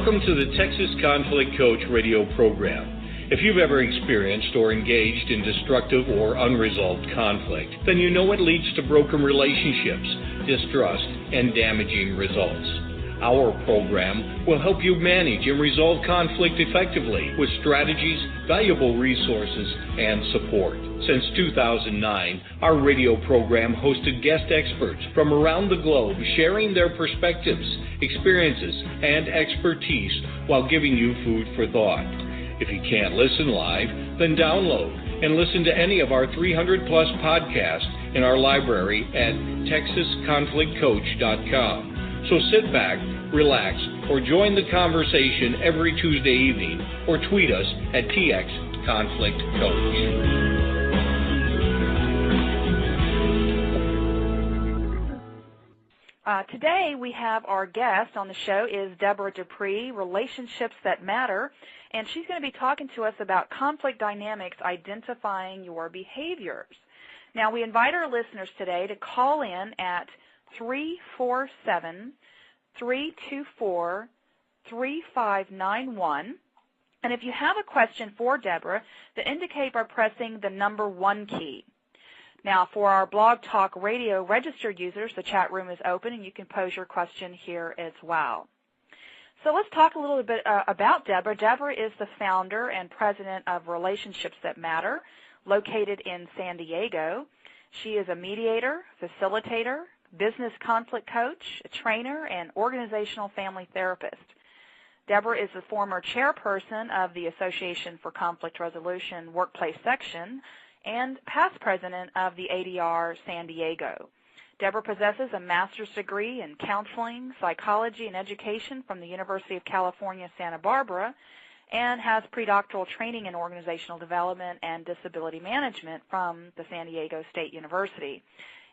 Welcome to the Texas Conflict Coach radio program. If you've ever experienced or engaged in destructive or unresolved conflict, then you know it leads to broken relationships, distrust, and damaging results. Our program will help you manage and resolve conflict effectively with strategies, valuable resources, and support. Since 2009, our radio program hosted guest experts from around the globe sharing their perspectives, experiences, and expertise while giving you food for thought. If you can't listen live, then download and listen to any of our 300-plus podcasts in our library at texasconflictcoach.com. So sit back, relax, or join the conversation every Tuesday evening, or tweet us at TXConflictCoach. Today we have our guest on the show is Debra Dupree, Relationships That Matter, and she's going to be talking to us about conflict dynamics, identifying your behaviors. Now, we invite our listeners today to call in at 347-324-3591. And if you have a question for Debra, then indicate by pressing the number 1 key. Now, for our Blog Talk Radio registered users, the chat room is open, and you can pose your question here as well. So let's talk a little bit about Debra. Debra is the founder and president of Relationships That Matter, located in San Diego. She is a mediator, facilitator, business conflict coach, a trainer, and organizational family therapist. Debra is the former chairperson of the Association for Conflict Resolution Workplace Section and past president of the ADR San Diego. Debra possesses a master's degree in counseling, psychology, and education from the University of California, Santa Barbara, and has pre-doctoral training in organizational development and disability management from the San Diego State University,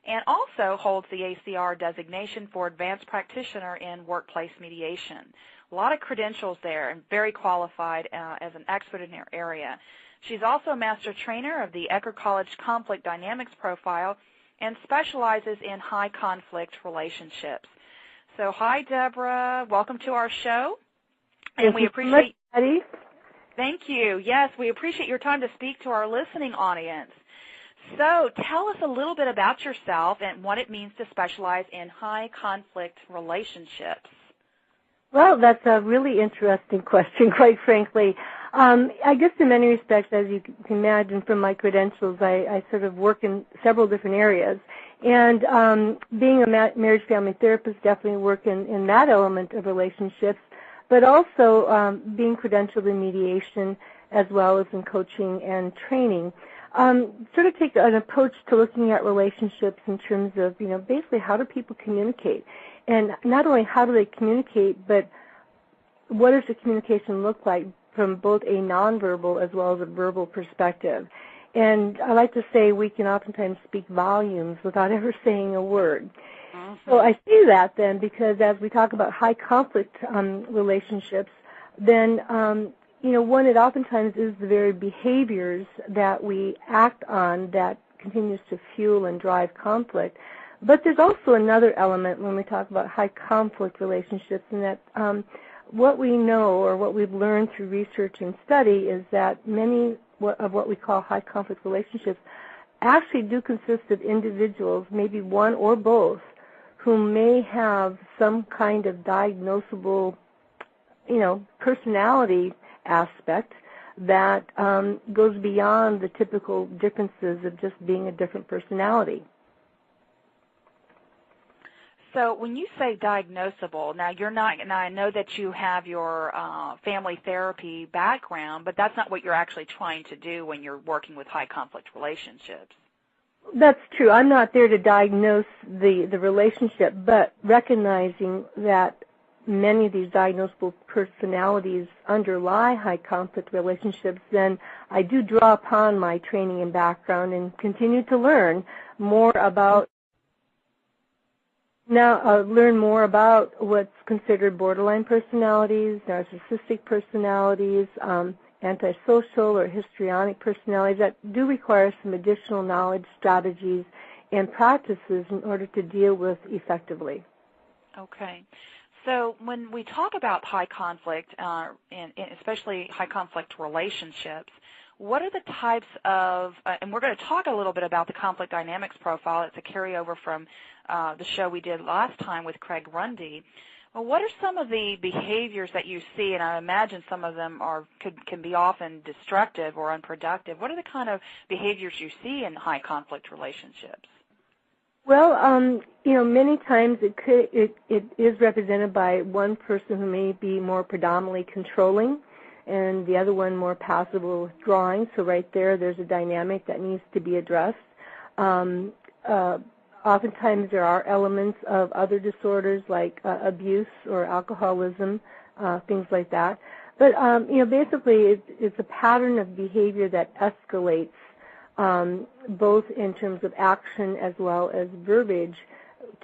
and also holds the ACR designation for Advanced Practitioner in Workplace Mediation. A lot of credentials there, and very qualified as an expert in her area. She's also a master trainer of the Eckerd College Conflict Dynamics Profile and specializes in high conflict relationships. So, hi, Debra. Welcome to our show. And we appreciate. Thank you. Yes, we appreciate your time to speak to our listening audience. So, tell us a little bit about yourself and what it means to specialize in high conflict relationships. Well, that's a really interesting question, quite frankly. I guess in many respects, as you can imagine from my credentials, I sort of work in several different areas. And being a marriage family therapist, definitely work in that element of relationships, but also being credentialed in mediation as well as in coaching and training. Sort of take an approach to looking at relationships in terms of, basically how do people communicate? And not only how do they communicate, but what does the communication look like from both a nonverbal as well as a verbal perspective. And I like to say we can oftentimes speak volumes without ever saying a word. Mm-hmm. So I say that then because as we talk about high conflict relationships, then, one, it oftentimes is the very behaviors that we act on that continues to fuel and drive conflict. But there's also another element when we talk about high conflict relationships, and that what we know or what we've learned through research and study is that many of what we call high conflict relationships actually do consist of individuals, maybe one or both, who may have some kind of diagnosable, personality aspect that goes beyond the typical differences of just being a different personality. So when you say diagnosable, now you're not, and I know that you have your family therapy background, but that's not what you're actually trying to do when you're working with high conflict relationships. That's true. I'm not there to diagnose the relationship, but recognizing that many of these diagnosable personalities underlie high conflict relationships, then I do draw upon my training and background and continue to learn more about what's considered borderline personalities, narcissistic personalities, antisocial or histrionic personalities that do require some additional knowledge, strategies, and practices in order to deal with effectively. Okay. So when we talk about high conflict, and especially high conflict relationships, what are the types of, and we're going to talk a little bit about the conflict dynamics profile. It's a carryover from the show we did last time with Craig Rundy. Well, what are some of the behaviors that you see, and I imagine some of them can be often destructive or unproductive. What are the kind of behaviors you see in high conflict relationships? Well, many times it is represented by one person who may be more predominantly controlling and the other one more passive or withdrawing. So right there's a dynamic that needs to be addressed. Oftentimes there are elements of other disorders like abuse or alcoholism, things like that. But, basically it's a pattern of behavior that escalates both in terms of action as well as verbiage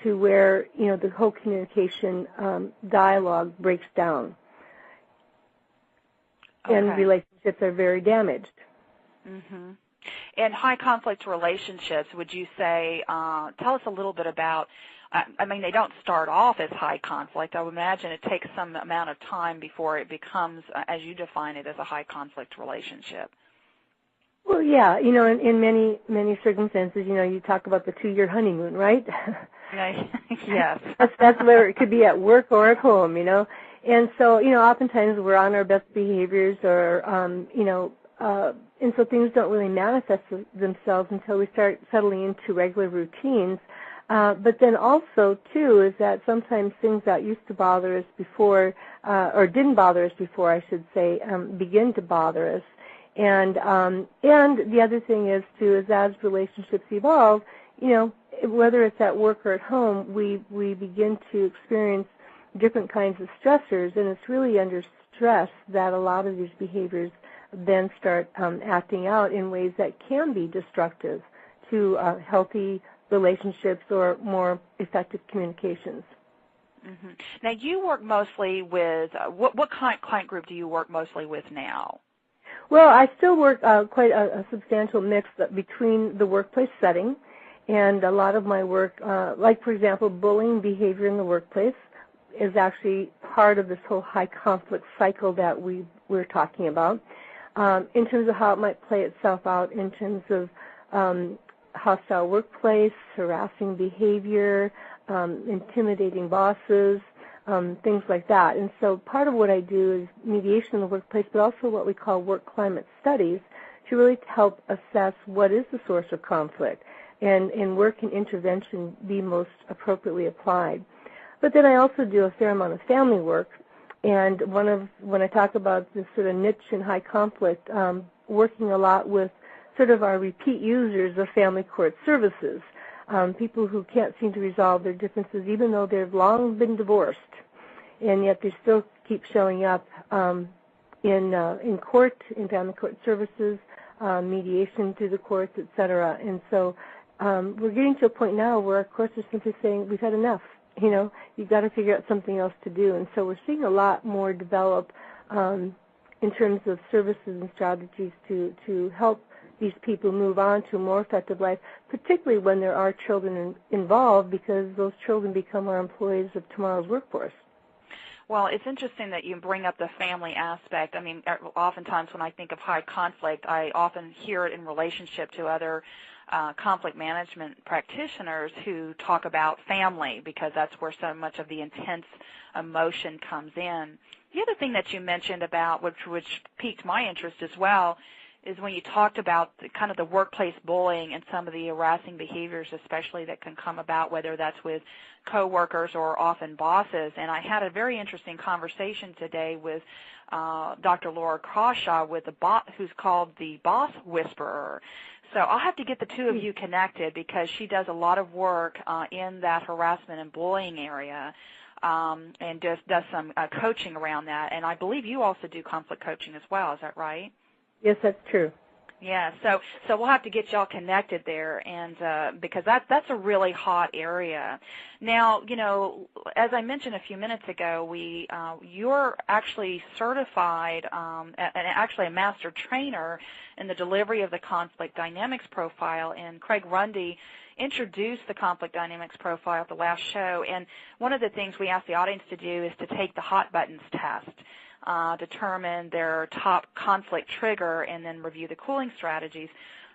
to where, the whole communication dialogue breaks down. Okay. And relationships are very damaged. Mm-hmm. In high conflict relationships, would you say, tell us a little bit about, they don't start off as high conflict. I would imagine it takes some amount of time before it becomes, as you define it, as a high conflict relationship. Well, yeah, in many circumstances, you talk about the 2-year honeymoon, right? Yes. That's where it could be at work or at home, And so, oftentimes we're on our best behaviors or, and so things don't really manifest themselves until we start settling into regular routines. But then also, too, is that sometimes things that used to bother us before, or didn't bother us before, I should say, begin to bother us. And the other thing is, too, is as relationships evolve, whether it's at work or at home, we begin to experience different kinds of stressors, and it's really under stress that a lot of these behaviors then start acting out in ways that can be destructive to healthy relationships or more effective communications. Mm-hmm. Now, you work mostly with, what client group do you work mostly with now? Well, I still work quite a substantial mix between the workplace setting and a lot of my work, like, for example, bullying behavior in the workplace is actually part of this whole high conflict cycle that we're talking about. In terms of how it might play itself out in terms of hostile workplace, harassing behavior, intimidating bosses, things like that. And so part of what I do is mediation in the workplace, but also what we call work climate studies to really help assess what is the source of conflict and where can intervention be most appropriately applied. But then I also do a fair amount of family work. And when I talk about this sort of niche and high conflict, working a lot with sort of our repeat users of family court services, people who can't seem to resolve their differences even though they've long been divorced, and yet they still keep showing up in court, in family court services, mediation through the courts, et cetera. And so we're getting to a point now where our courts are simply saying, we've had enough. You've got to figure out something else to do. And so we're seeing a lot more develop in terms of services and strategies to help these people move on to a more effective life, particularly when there are children involved, because those children become our employees of tomorrow's workforce. Well, it's interesting that you bring up the family aspect. Oftentimes when I think of high conflict, I often hear it in relationship to other conflict management practitioners who talk about family, because that's where so much of the intense emotion comes in. The other thing that you mentioned about, which piqued my interest as well, is when you talked about the workplace bullying and some of the harassing behaviors, especially that can come about, whether that's with coworkers or often bosses. And I had a very interesting conversation today with Dr. Laura Crawshaw who's called the Boss Whisperer. So I'll have to get the two of you connected, because she does a lot of work in that harassment and bullying area, and does some coaching around that. And I believe you also do conflict coaching as well. Is that right? Yes, that's true. Yeah, so we'll have to get y'all connected there, and because that's a really hot area. Now, as I mentioned a few minutes ago, you're actually certified and actually a master trainer in the delivery of the conflict dynamics profile, and Craig Rundy introduced the conflict dynamics profile at the last show, and one of the things we asked the audience to do is to take the hot buttons test. Determine their top conflict trigger, and then review the cooling strategies.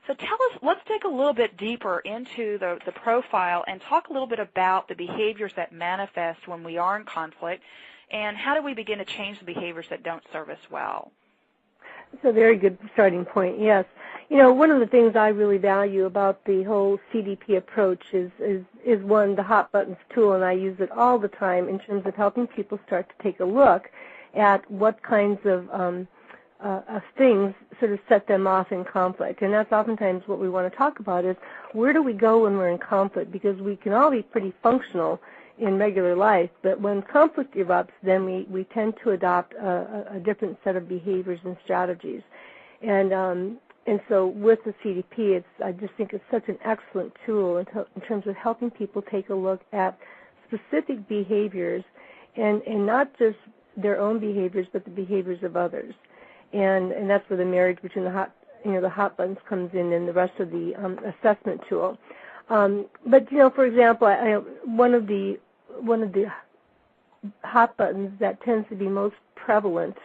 So let's dig a little bit deeper into the profile and talk a little bit about the behaviors that manifest when we are in conflict, and how do we begin to change the behaviors that don't serve us well. That's a very good starting point, yes. One of the things I really value about the whole CDP approach is one, the hot buttons tool, and I use it all the time in terms of helping people start to take a look at what kinds of things sort of set them off in conflict. And that's oftentimes what we want to talk about is where do we go when we're in conflict, because we can all be pretty functional in regular life, but when conflict erupts, then we tend to adopt a different set of behaviors and strategies. And so with the CDP, I just think it's such an excellent tool in terms of helping people take a look at specific behaviors and not just their own behaviors, but the behaviors of others, and that's where the marriage between the hot buttons comes in, and the rest of the assessment tool. But for example, one of the hot buttons that tends to be most prevalent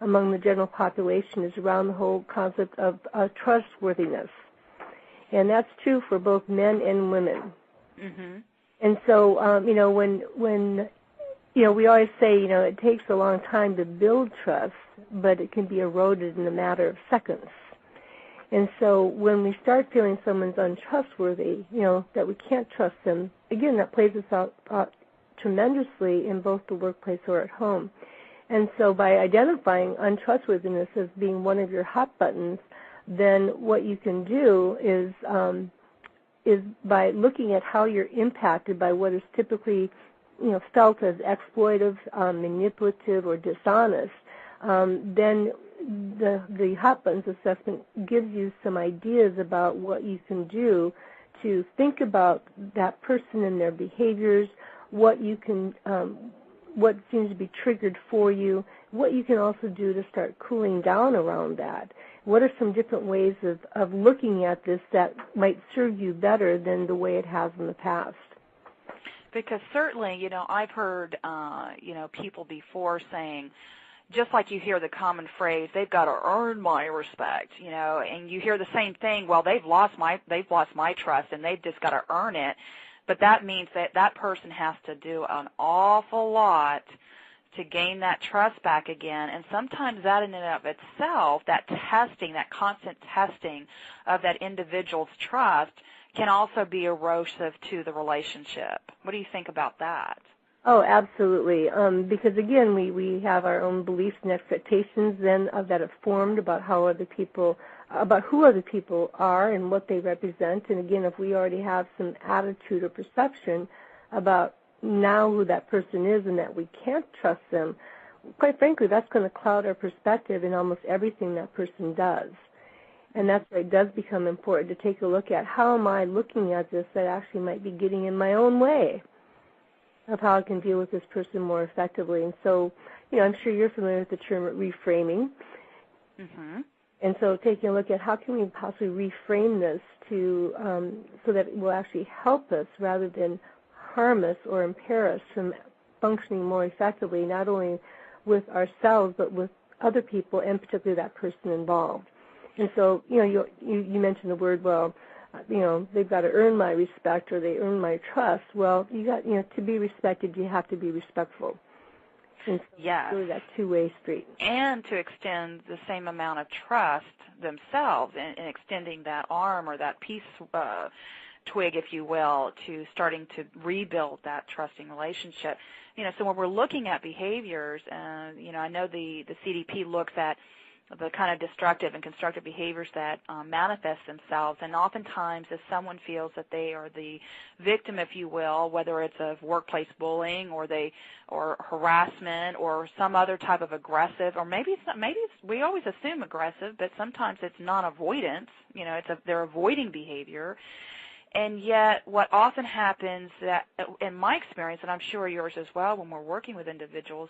among the general population is around the whole concept of trustworthiness, and that's true for both men and women. Mm-hmm. And so when we always say, it takes a long time to build trust, but it can be eroded in a matter of seconds. And so when we start feeling someone's untrustworthy, that we can't trust them, again, that plays us out tremendously in both the workplace or at home. And so by identifying untrustworthiness as being one of your hot buttons, then what you can do is by looking at how you're impacted by what is typically felt as exploitive, manipulative, or dishonest, then the hot buttons assessment gives you some ideas about what you can do to think about that person and their behaviors, what seems to be triggered for you, what you can also do to start cooling down around that. What are some different ways of looking at this that might serve you better than the way it has in the past? Because certainly, I've heard, people before saying, just like you hear the common phrase, they've got to earn my respect, and you hear the same thing, well, they've lost my trust and they've just got to earn it. But that means that person has to do an awful lot to gain that trust back again. And sometimes that in and of itself, that testing, that constant testing of that individual's trust can also be erosive to the relationship. What do you think about that? Oh, absolutely. Because again, we have our own beliefs and expectations then that have formed about who other people are and what they represent. And again, if we already have some attitude or perception about now who that person is and that we can't trust them, quite frankly, that's going to cloud our perspective in almost everything that person does. And that's why it does become important to take a look at how am I looking at this that actually might be getting in my own way of how I can deal with this person more effectively. And so, I'm sure you're familiar with the term reframing. Mm-hmm. And so taking a look at how can we possibly reframe this so that it will actually help us rather than harm us or impair us from functioning more effectively, not only with ourselves but with other people and particularly that person involved. And so, you mentioned the word, they've got to earn my respect or they earn my trust. Well, to be respected, you have to be respectful. And so yes. It's really that two-way street. And to extend the same amount of trust themselves in extending that arm or that peace twig, if you will, to starting to rebuild that trusting relationship. So when we're looking at behaviors, I know the CDP looks at kind of destructive and constructive behaviors that manifest themselves. And oftentimes, if someone feels that they are the victim, if you will, whether it's of workplace bullying or harassment or some other type of aggressive, or maybe we always assume aggressive, but sometimes it's non-avoidance. You know, they're avoiding behavior. And yet, what often happens, that in my experience, and I'm sure yours as well, when we're working with individuals,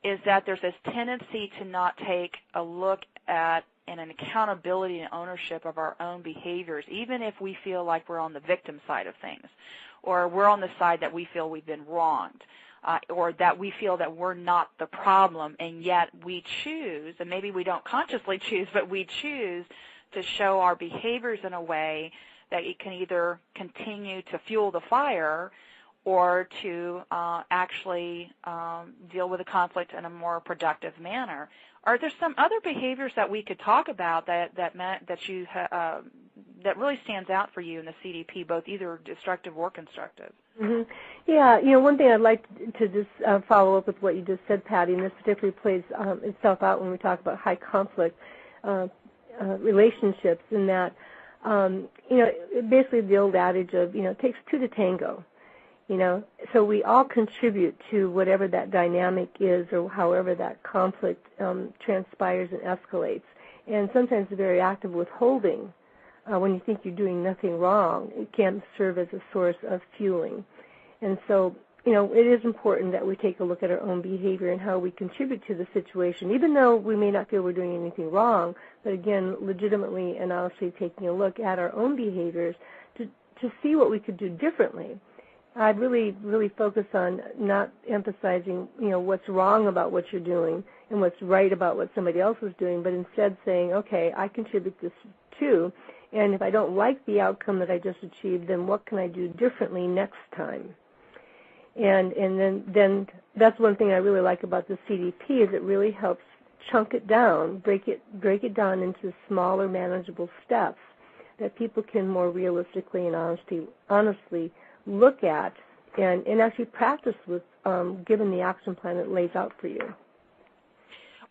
is that there's this tendency to not take a look at and an accountability and ownership of our own behaviors, even if we feel like we're on the victim side of things, or we're on the side that we feel we've been wronged, or that we feel that we're not the problem, and yet we choose, and maybe we don't consciously choose, but we choose to show our behaviors in a way that it can either continue to fuel the fire or to actually deal with the conflict in a more productive manner. Are there some other behaviors that we could talk about that really stands out for you in the CDP, both either destructive or constructive? Mm-hmm. Yeah, one thing I'd like to just follow up with what you just said, Patty, and this particularly plays itself out when we talk about high conflict relationships, in that, basically the old adage of, it takes two to tango. So we all contribute to whatever that dynamic is, or however that conflict transpires and escalates. And sometimes the very act of withholding, when you think you're doing nothing wrong, it can serve as a source of fueling. And so, it is important that we take a look at our own behavior and how we contribute to the situation, even though we may not feel we're doing anything wrong, but again, legitimately and honestly taking a look at our own behaviors to see what we could do differently. I'd really, really focus on not emphasizing, what's wrong about what you're doing and what's right about what somebody else is doing, but instead saying, okay, I contribute this too, and if I don't like the outcome that I just achieved, then what can I do differently next time? And then that's one thing I really like about the CDP, is it really helps chunk it down, break it down into smaller, manageable steps that people can more realistically and honestly look at and actually practice with, given the action plan it lays out for you.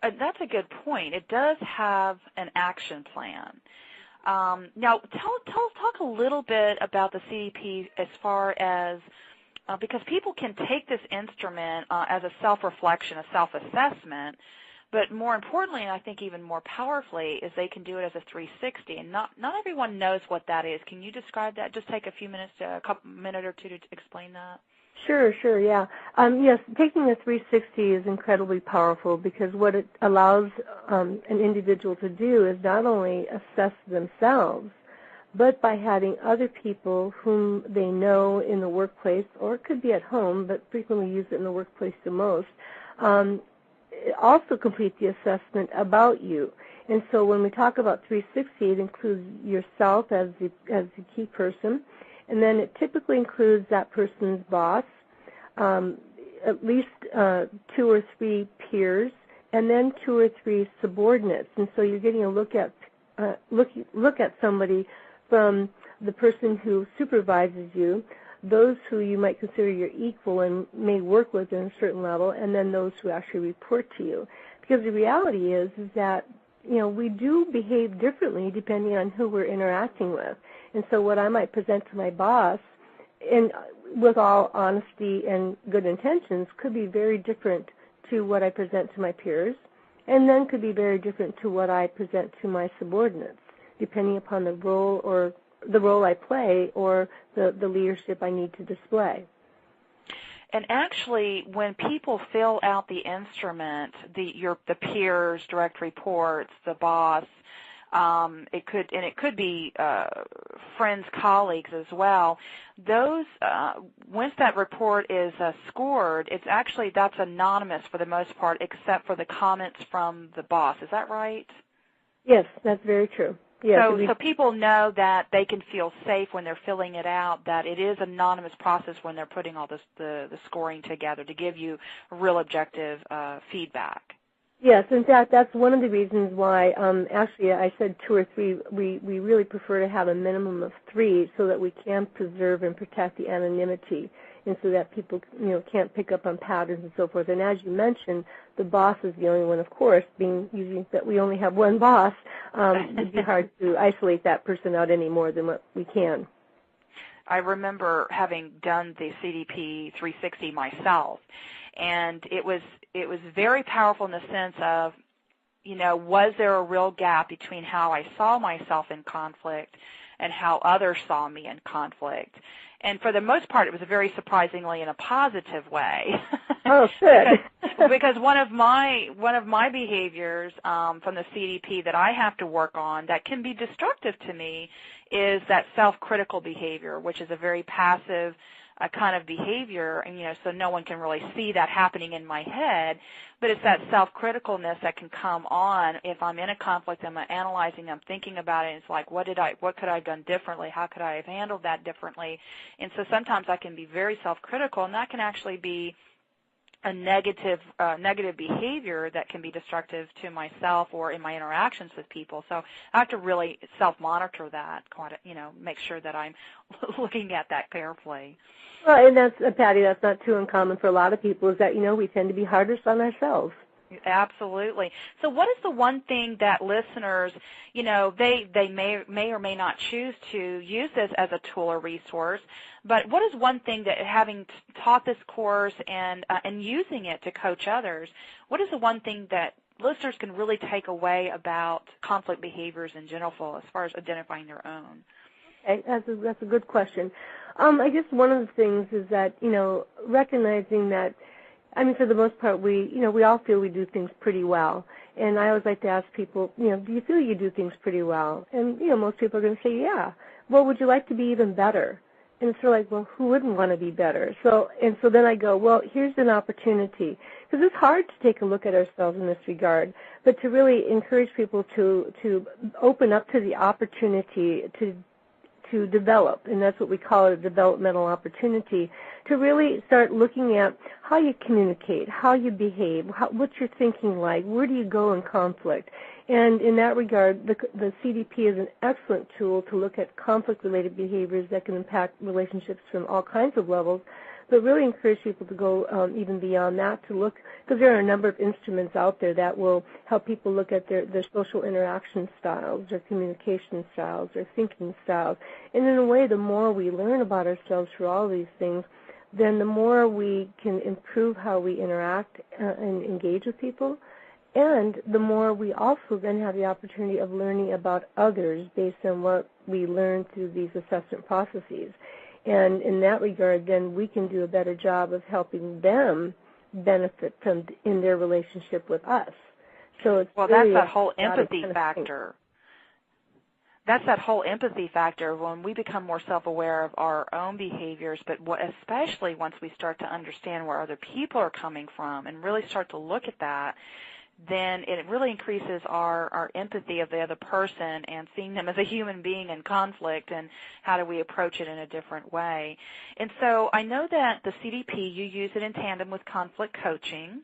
That's a good point. It does have an action plan. Now, talk a little bit about the CDP as far as, because people can take this instrument as a self-reflection, a self-assessment, but more importantly, and I think even more powerfully, is they can do it as a 360, and not everyone knows what that is. Can you describe that? Just take a minute or two to explain that. Sure, yeah. Yes, taking a 360 is incredibly powerful, because what it allows an individual to do is not only assess themselves, but by having other people whom they know in the workplace, or it could be at home, but frequently use it in the workplace the most, also complete the assessment about you. And so when we talk about 360, it includes yourself as the key person, and then it typically includes that person's boss, at least 2 or 3 peers, and then 2 or 3 subordinates. And so you're getting a look at somebody from the person who supervises you, those who you might consider your equal and may work with at a certain level, and then those who actually report to you. Because the reality is that, we do behave differently depending on who we're interacting with. And so what I might present to my boss, and with all honesty and good intentions, could be very different to what I present to my peers, and then could be very different to what I present to my subordinates, depending upon the role I play or the leadership I need to display. And actually, when people fill out the instrument, the peers, direct reports, the boss, it could be friends, colleagues as well. Those once that report is scored, that's anonymous for the most part, except for the comments from the boss. Is that right? Yes, that's very true. Yes, so people know that they can feel safe when they're filling it out, that it is an anonymous process when they're putting all the scoring together to give you real objective feedback. Yes, in fact, that's one of the reasons why, actually, I said 2 or 3. We really prefer to have a minimum of 3 so that we can preserve and protect the anonymity and so that people, can't pick up on patterns and so forth. And as you mentioned, the boss is the only one, of course, being usually that we only have one boss. It'd be hard to isolate that person out any more than what we can. I remember having done the CDP 360 myself, and it was very powerful in the sense of, was there a real gap between how I saw myself in conflict and how others saw me in conflict? And for the most part, it was very surprisingly in a positive way. Oh, good. because one of my behaviors from the CDP that I have to work on that can be destructive to me is that self-critical behavior, which is a very passive kind of behavior, and so no one can really see that happening in my head, but it's that self-criticalness that can come on if I'm in a conflict, I'm analyzing, I'm thinking about it, and it's like, what could I have done differently? How could I have handled that differently? And so sometimes I can be very self-critical, and that can actually be a negative behavior that can be destructive to myself or in my interactions with people. So I have to really self-monitor that, make sure that I'm looking at that carefully. Well, and that's, Patty, that's not too uncommon for a lot of people, is that, we tend to be hardest on ourselves. Absolutely. So what is the one thing that listeners, they may or may not choose to use this as a tool or resource, but what is one thing that, having taught this course and using it to coach others, what is the one thing that listeners can really take away about conflict behaviors in general as far as identifying their own? Okay, that's a good question. I guess one of the things is that, recognizing that, for the most part, we all feel we do things pretty well. And I always like to ask people, do you feel you do things pretty well? And, most people are going to say, yeah. Well, would you like to be even better? And it's sort of like, well, who wouldn't want to be better? So then I go, well, here's an opportunity. Because it's hard to take a look at ourselves in this regard, but to really encourage people to open up to the opportunity to develop, and that's what we call it, a developmental opportunity, to really start looking at how you communicate, how you behave, what's your thinking like, where do you go in conflict. And in that regard, the CDP is an excellent tool to look at conflict-related behaviors that can impact relationships from all kinds of levels, but really encourage people to go even beyond that, to look, because there are a number of instruments out there that will help people look at their social interaction styles, their communication styles, their thinking styles. And in a way, the more we learn about ourselves through all these things, then the more we can improve how we interact and engage with people, and the more we also then have the opportunity of learning about others based on what we learn through these assessment processes. And in that regard, then we can do a better job of helping them benefit from in their relationship with us. So it's well, really that's that whole empathy factor. That's that whole empathy factor when we become more self-aware of our own behaviors, but especially once we start to understand where other people are coming from and really start to look at that, then it really increases our empathy of the other person and seeing them as a human being in conflict, and how do we approach it in a different way. And so I know that the CDP, you use it in tandem with conflict coaching,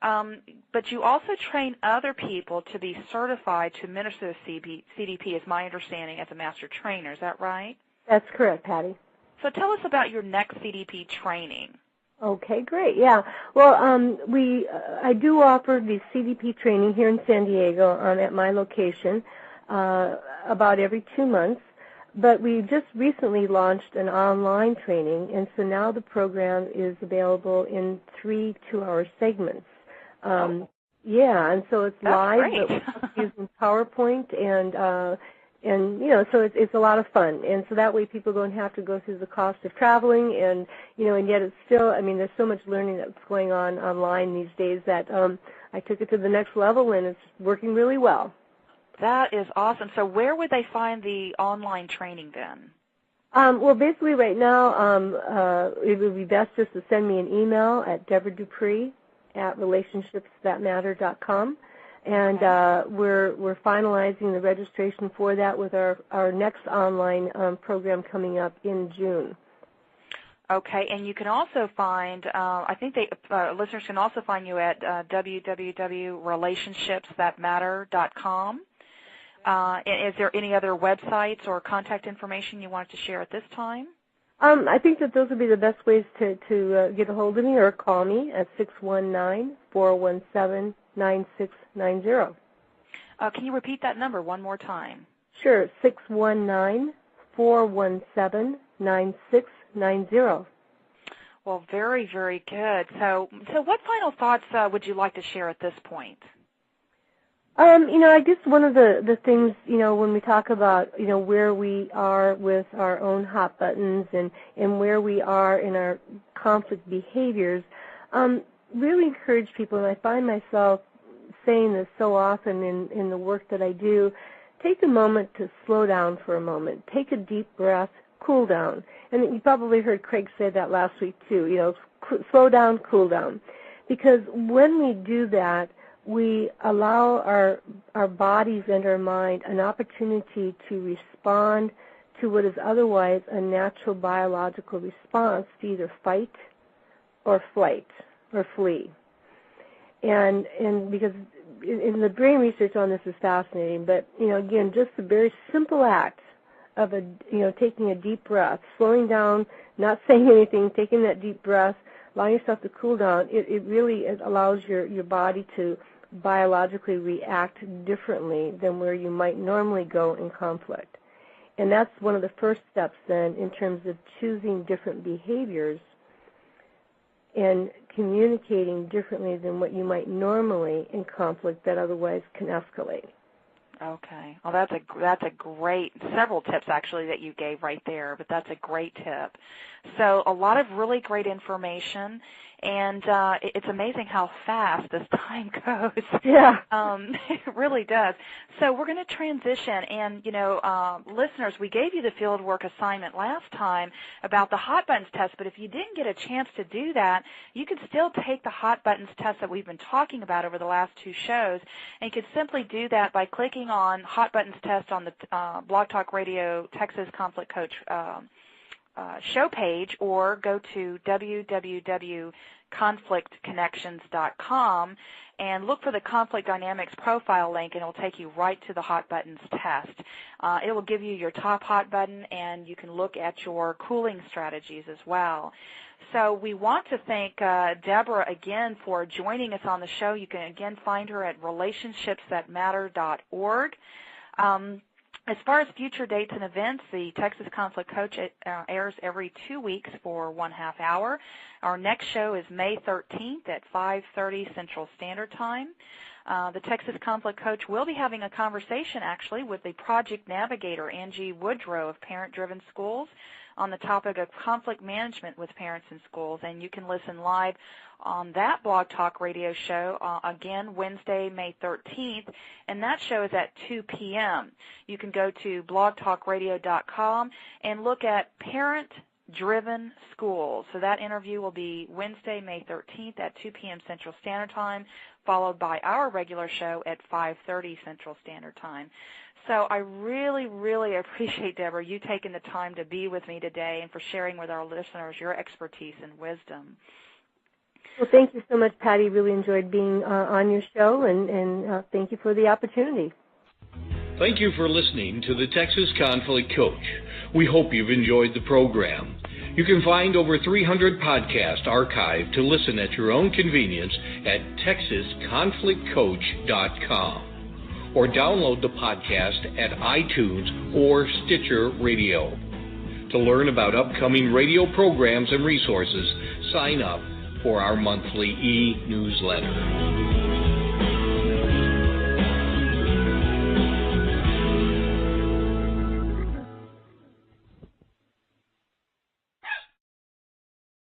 but you also train other people to be certified to administer the CDP, is my understanding, as a master trainer. Is that right? That's correct, Patty. So tell us about your next CDP training. Okay, great. Yeah. Well, I do offer the CDP training here in San Diego at my location about every 2 months. But we just recently launched an online training, and so now the program is available in 3 2-hour segments. Yeah, and so it's That's live, great. but using PowerPoint and so it's a lot of fun, and so that way people don't have to go through the cost of traveling, and and yet it's still, there's so much learning that's going on online these days that I took it to the next level, and it's working really well. That is awesome. So where would they find the online training then? Well, basically right now it would be best just to send me an email at Debra Dupree at relationshipsthatmatter.com. And we're finalizing the registration for that with our next online program coming up in June. Okay, and you can also find, I think listeners can also find you at www.relationshipsthatmatter.com. Is there any other websites or contact information you wanted to share at this time? I think that those would be the best ways to get a hold of me, or call me at 619-417-9690. Can you repeat that number one more time? Sure, 619-417-9690. Well, very, very good. So what final thoughts would you like to share at this point? I guess one of the things, when we talk about, where we are with our own hot buttons and where we are in our conflict behaviors, really encourage people, and I find myself saying this so often in the work that I do, take a moment to slow down for a moment. Take a deep breath, cool down. And you probably heard Craig say that last week too, slow down, cool down. Because when we do that, we allow our bodies and our mind an opportunity to respond to what is otherwise a natural biological response to either fight or flight or flee. And because in the brain research on this is fascinating, but again, just the very simple act of taking a deep breath, slowing down, not saying anything, taking that deep breath, allowing yourself to cool down, it really allows your body to biologically react differently than where you might normally go in conflict. And that's one of the first steps then in terms of choosing different behaviors and communicating differently than what you might normally in conflict that otherwise can escalate. Okay. Well, that's a great, several tips actually that you gave right there, but that's a great tip. So a lot of really great information, and it's amazing how fast this time goes. Yeah. It really does. So we're going to transition, and, listeners, we gave you the fieldwork assignment last time about the hot buttons test, but if you didn't get a chance to do that, you could still take the hot buttons test that we've been talking about over the last two shows, and you could simply do that by clicking on hot buttons test on the Blog Talk Radio Texas Conflict Coach show page, or go to www.conflictconnections.com and look for the Conflict Dynamics profile link, and it will take you right to the hot buttons test. It will give you your top hot button, and you can look at your cooling strategies as well. So we want to thank Debra again for joining us on the show. You can again find her at relationshipsthatmatter.org. As far as future dates and events, the Texas Conflict Coach airs every 2 weeks for 1/2 hour. Our next show is May 13th at 5:30 Central Standard Time. The Texas Conflict Coach will be having a conversation, actually, with the project navigator, Angie Woodrow of Parent Driven Schools, on the topic of conflict management with parents in schools. And you can listen live on that Blog Talk Radio show, again, Wednesday, May 13th, and that show is at 2 p.m. You can go to blogtalkradio.com and look at Parent-Driven Schools. So that interview will be Wednesday, May 13th at 2 p.m. Central Standard Time, followed by our regular show at 5:30 Central Standard Time. So I really, really appreciate, Debra, you taking the time to be with me today and for sharing with our listeners your expertise and wisdom. Well, thank you so much, Patty. Really enjoyed being on your show, and thank you for the opportunity. Thank you for listening to the Texas Conflict Coach. We hope you've enjoyed the program. You can find over 300 podcasts archived to listen at your own convenience at texasconflictcoach.com, or download the podcast at iTunes or Stitcher Radio. To learn about upcoming radio programs and resources, sign up for our monthly e-newsletter.